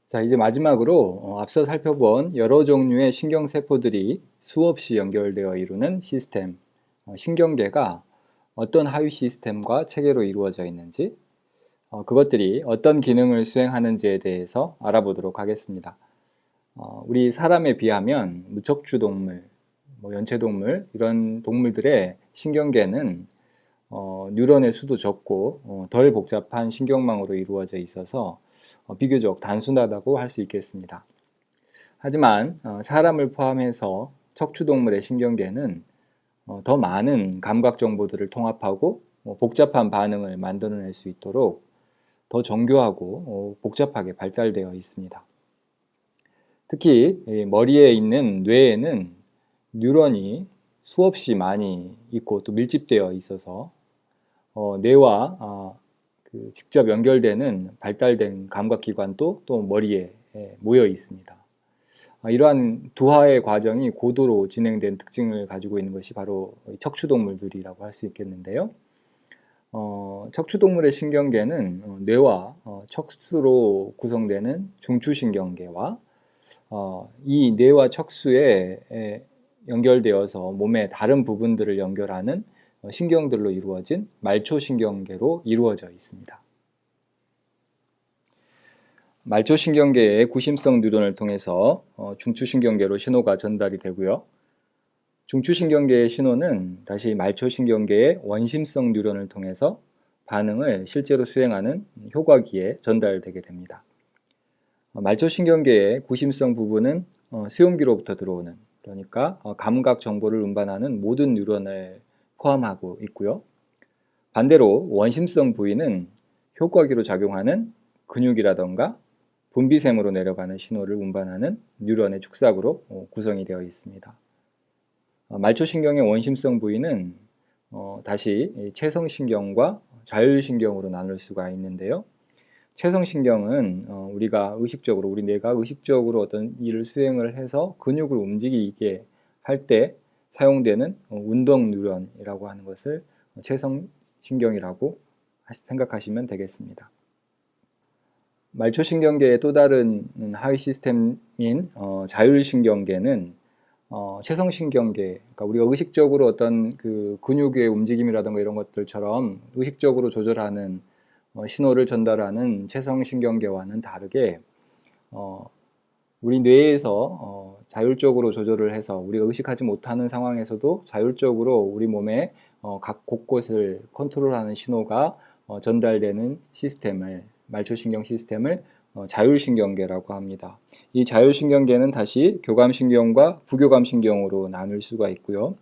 자, 이제 마지막으로 앞서 살펴본 여러 종류의 신경세포들이 수없이 연결되어 이루는 시스템, 신경계가 어떤 하위 시스템과 체계로 이루어져 있는지, 그것들이 어떤 기능을 수행하는지에 대해서 알아보도록 하겠습니다. 우리 사람에 비하면 무척추 동물, 연체동물, 이런 동물들의 신경계는 뉴런의 수도 적고 덜 복잡한 신경망으로 이루어져 있어서 비교적 단순하다고 할 수 있겠습니다. 하지만 사람을 포함해서 척추동물의 신경계는 더 많은 감각 정보들을 통합하고 복잡한 반응을 만들어낼 수 있도록 더 정교하고 복잡하게 발달되어 있습니다. 특히 머리에 있는 뇌에는 뉴런이 수없이 많이 있고 또 밀집되어 있어서 뇌와 직접 연결되는 발달된 감각기관도 또 머리에 모여 있습니다. 이러한 두화의 과정이 고도로 진행된 특징을 가지고 있는 것이 바로 척추동물들이라고 할 수 있겠는데요. 척추동물의 신경계는 뇌와 척수로 구성되는 중추신경계와 이 뇌와 척수에 연결되어서 몸의 다른 부분들을 연결하는 신경들로 이루어진 말초신경계로 이루어져 있습니다. 말초신경계의 구심성 뉴런을 통해서 중추신경계로 신호가 전달이 되고요. 중추신경계의 신호는 다시 말초신경계의 원심성 뉴런을 통해서 반응을 실제로 수행하는 효과기에 전달되게 됩니다. 말초신경계의 구심성 부분은 수용기로부터 들어오는, 그러니까 감각 정보를 운반하는 모든 뉴런을 포함하고 있고요. 반대로 원심성 부위는 효과기로 작용하는 근육이라던가 분비샘으로 내려가는 신호를 운반하는 뉴런의 축삭으로 구성이 되어 있습니다. 말초신경의 원심성 부위는 다시 채성신경과 자율신경으로 나눌 수가 있는데요. 채성신경은 우리가 의식적으로, 우리 뇌가 의식적으로 어떤 일을 수행을 해서 근육을 움직이게 할 때 사용되는 운동 뉴런이라고 하는 것을 채성신경이라고 생각하시면 되겠습니다. 말초신경계의 또 다른 하위 시스템인 자율신경계는 채성신경계, 그러니까 우리가 의식적으로 어떤 그 근육의 움직임이라든가 이런 것들처럼 의식적으로 조절하는 신호를 전달하는 채성신경계와는 다르게 우리 뇌에서 자율적으로 조절을 해서 우리가 의식하지 못하는 상황에서도 자율적으로 우리 몸의 각 곳곳을 컨트롤하는 신호가 전달되는 시스템을, 말초신경 시스템을 자율신경계라고 합니다. 이 자율신경계는 다시 교감신경과 부교감신경으로 나눌 수가 있고요.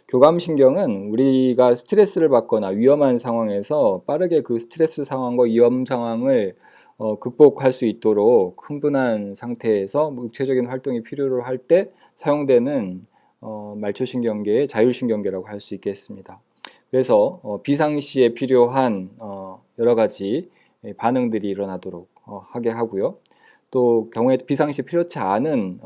교감신경은 우리가 스트레스를 받거나 위험한 상황에서 빠르게 그 스트레스 상황과 위험 상황을 극복할 수 있도록 흥분한 상태에서 육체적인 활동이 필요로 할 때 사용되는 말초신경계의 자율신경계라고 할 수 있겠습니다. 그래서 비상시에 필요한 여러 가지 반응들이 일어나도록 하게 하고요. 또 경우에 비상시 필요치 않은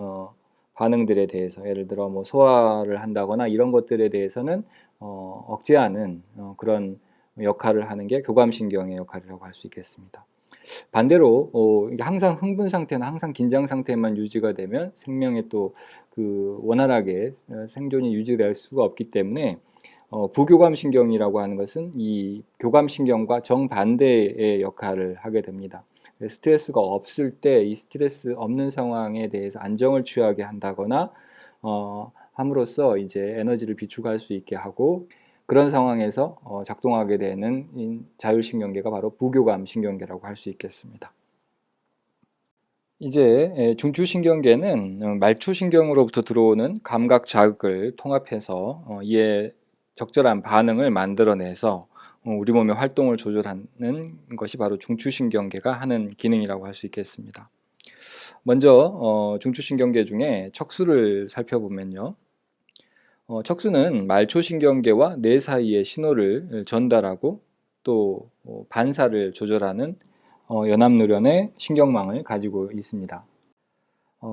반응들에 대해서, 예를 들어 소화를 한다거나 이런 것들에 대해서는 억제하는 그런 역할을 하는 게 교감신경의 역할이라고 할 수 있겠습니다. 반대로 항상 흥분 상태나 항상 긴장 상태만 유지가 되면 생명에 또 그 원활하게 생존이 유지될 수가 없기 때문에 부교감신경이라고 하는 것은 이 교감신경과 정반대의 역할을 하게 됩니다. 스트레스가 없을 때 이 스트레스 없는 상황에 대해서 안정을 취하게 한다거나 함으로써 이제 에너지를 비축할 수 있게 하고, 그런 상황에서 작동하게 되는 자율신경계가 바로 부교감신경계라고 할 수 있겠습니다. 이제 중추신경계는 말초신경으로부터 들어오는 감각 자극을 통합해서 이에 적절한 반응을 만들어내서 우리 몸의 활동을 조절하는 것이 바로 중추신경계가 하는 기능이라고 할 수 있겠습니다. 먼저 중추신경계 중에 척수를 살펴보면요. 척수는 말초신경계와 뇌 사이의 신호를 전달하고 또 반사를 조절하는 연합뉴런의 신경망을 가지고 있습니다.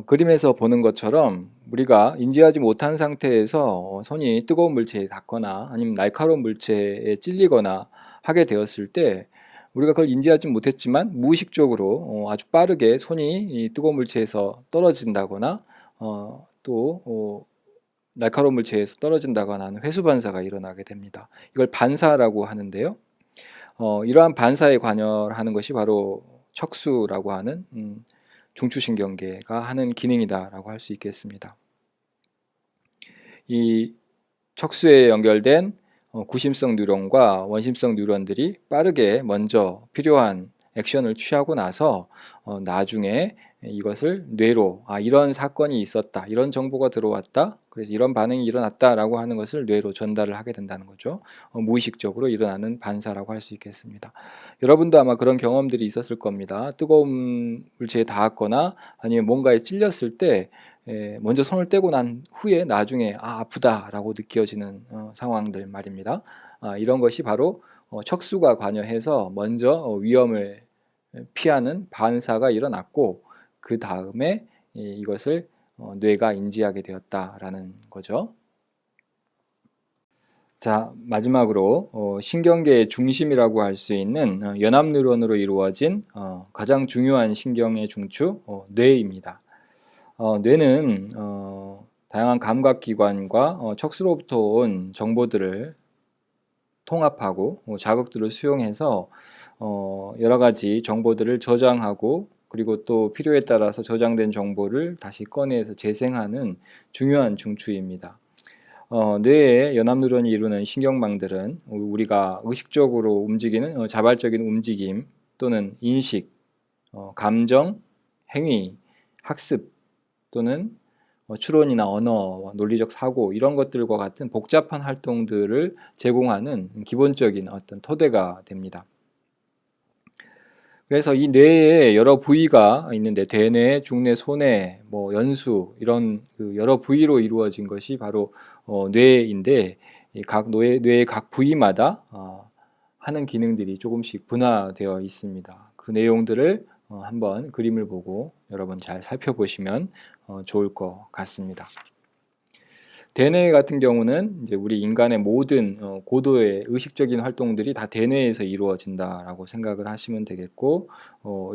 그림에서 보는 것처럼 우리가 인지하지 못한 상태에서 손이 뜨거운 물체에 닿거나 아니면 날카로운 물체에 찔리거나 하게 되었을 때 우리가 그걸 인지하지 못했지만 무의식적으로 아주 빠르게 손이 이 뜨거운 물체에서 떨어진다거나 또 날카로운 물체에서 떨어진다거나 하는 회수 반사가 일어나게 됩니다. 이걸 반사라고 하는데요. 이러한 반사에 관여하는 것이 바로 척수라고 하는 중추신경계가 하는 기능이다라고 할 수 있겠습니다. 이 척수에 연결된 구심성 뉴런과 원심성 뉴런들이 빠르게 먼저 필요한 액션을 취하고 나서 나중에 이것을 뇌로 이런 사건이 있었다, 이런 정보가 들어왔다, 그래서 이런 반응이 일어났다라고 하는 것을 뇌로 전달을 하게 된다는 거죠. 무의식적으로 일어나는 반사라고 할 수 있겠습니다. 여러분도 아마 그런 경험들이 있었을 겁니다. 뜨거운 물체에 닿았거나 아니면 뭔가에 찔렸을 때 먼저 손을 떼고 난 후에 나중에 아프다라고 느껴지는 상황들 말입니다. 이런 것이 바로 척수가 관여해서 먼저 위험을 피하는 반사가 일어났고 그 다음에 이것을 뇌가 인지하게 되었다라는 거죠. 자, 마지막으로 신경계의 중심이라고 할 수 있는 연합 뉴런으로 이루어진 가장 중요한 신경의 중추 뇌입니다. 뇌는 다양한 감각기관과 척수로부터 온 정보들을 통합하고 자극들을 수용해서 여러 가지 정보들을 저장하고 그리고 또 필요에 따라서 저장된 정보를 다시 꺼내서 재생하는 중요한 중추입니다. 뇌의 연합 뉴런이 이루는 신경망들은 우리가 의식적으로 움직이는 자발적인 움직임 또는 인식, 감정, 행위, 학습 또는 추론이나 언어, 논리적 사고 이런 것들과 같은 복잡한 활동들을 제공하는 기본적인 어떤 토대가 됩니다. 그래서 이 뇌에 여러 부위가 있는데 대뇌, 중뇌, 소뇌, 연수 이런 여러 부위로 이루어진 것이 바로 뇌인데 각 뇌의 각 부위마다 하는 기능들이 조금씩 분화되어 있습니다. 그 내용들을 한번 그림을 보고 여러분 잘 살펴보시면 좋을 것 같습니다. 대뇌 같은 경우는 이제 우리 인간의 모든 고도의 의식적인 활동들이 다 대뇌에서 이루어진다라고 생각을 하시면 되겠고,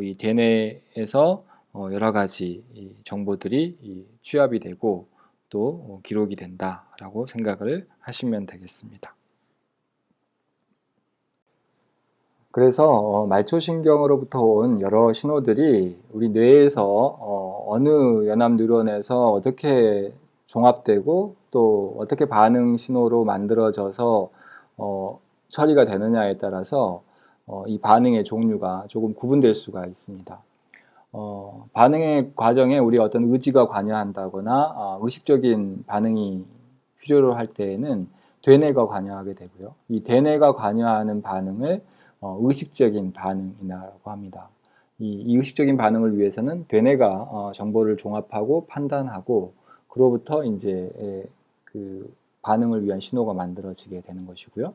이 대뇌에서 여러 가지 정보들이 취합이 되고 또 기록이 된다라고 생각을 하시면 되겠습니다. 그래서 말초신경으로부터 온 여러 신호들이 우리 뇌에서 어느 연합 뉴런에서 어떻게 종합되고 또 어떻게 반응 신호로 만들어져서 처리가 되느냐에 따라서 이 반응의 종류가 조금 구분될 수가 있습니다. 반응의 과정에 우리 어떤 의지가 관여한다거나 의식적인 반응이 필요로 할 때에는 대뇌가 관여하게 되고요. 이 대뇌가 관여하는 반응을 의식적인 반응이라고 합니다. 이 의식적인 반응을 위해서는 대뇌가 정보를 종합하고 판단하고 그로부터 이제 그 반응을 위한 신호가 만들어지게 되는 것이고요.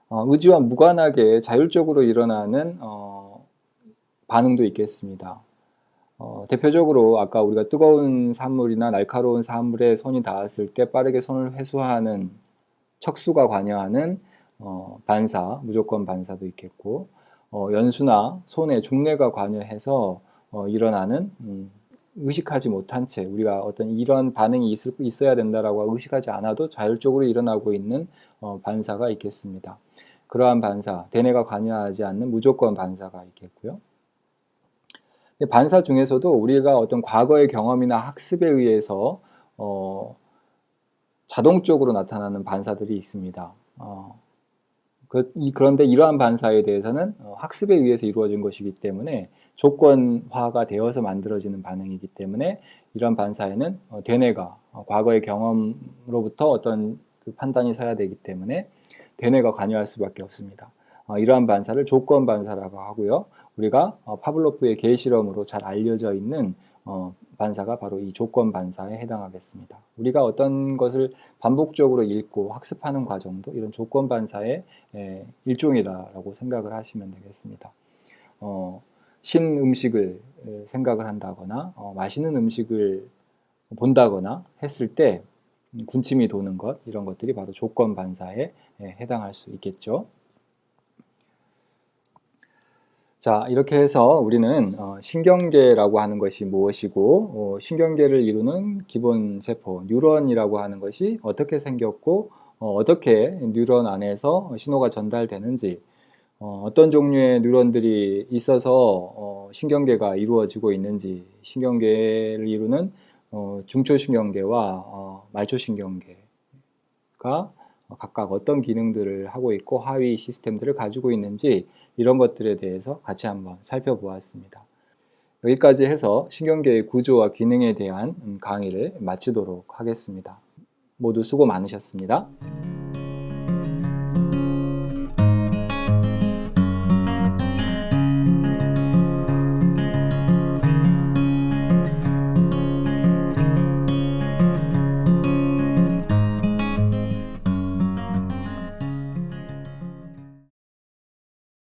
의지와 무관하게 자율적으로 일어나는 반응도 있겠습니다. 대표적으로 아까 우리가 뜨거운 산물이나 날카로운 사물에 손이 닿았을 때 빠르게 손을 회수하는 척수가 관여하는 반사, 무조건 반사도 있겠고 연수나 손의 중뇌가 관여해서 일어나는 의식하지 못한 채 우리가 어떤 이런 반응이 있어야 된다라고 의식하지 않아도 자율적으로 일어나고 있는 반사가 있겠습니다. 그러한 반사, 대뇌가 관여하지 않는 무조건 반사가 있겠고요. 반사 중에서도 우리가 어떤 과거의 경험이나 학습에 의해서 자동적으로 나타나는 반사들이 있습니다. 그런데 이러한 반사에 대해서는 학습에 의해서 이루어진 것이기 때문에 조건화가 되어서 만들어지는 반응이기 때문에 이런 반사에는 대뇌가 과거의 경험으로부터 어떤 그 판단이 서야 되기 때문에 대뇌가 관여할 수밖에 없습니다. 이러한 반사를 조건 반사라고 하고요. 우리가 파블로프의 개 실험으로 잘 알려져 있는 반사가 바로 이 조건 반사에 해당하겠습니다. 우리가 어떤 것을 반복적으로 읽고 학습하는 과정도 이런 조건 반사의 일종이라고 생각을 하시면 되겠습니다. 신 음식을 생각을 한다거나 맛있는 음식을 본다거나 했을 때 군침이 도는 것 이런 것들이 바로 조건 반사에 해당할 수 있겠죠. 자, 이렇게 해서 우리는 신경계라고 하는 것이 무엇이고 신경계를 이루는 기본 세포, 뉴런이라고 하는 것이 어떻게 생겼고 어떻게 뉴런 안에서 신호가 전달되는지, 어떤 종류의 뉴런들이 있어서 신경계가 이루어지고 있는지, 신경계를 이루는 중초신경계와 말초신경계가 각각 어떤 기능들을 하고 있고 하위 시스템들을 가지고 있는지, 이런 것들에 대해서 같이 한번 살펴보았습니다. 여기까지 해서 신경계의 구조와 기능에 대한 강의를 마치도록 하겠습니다. 모두 수고 많으셨습니다.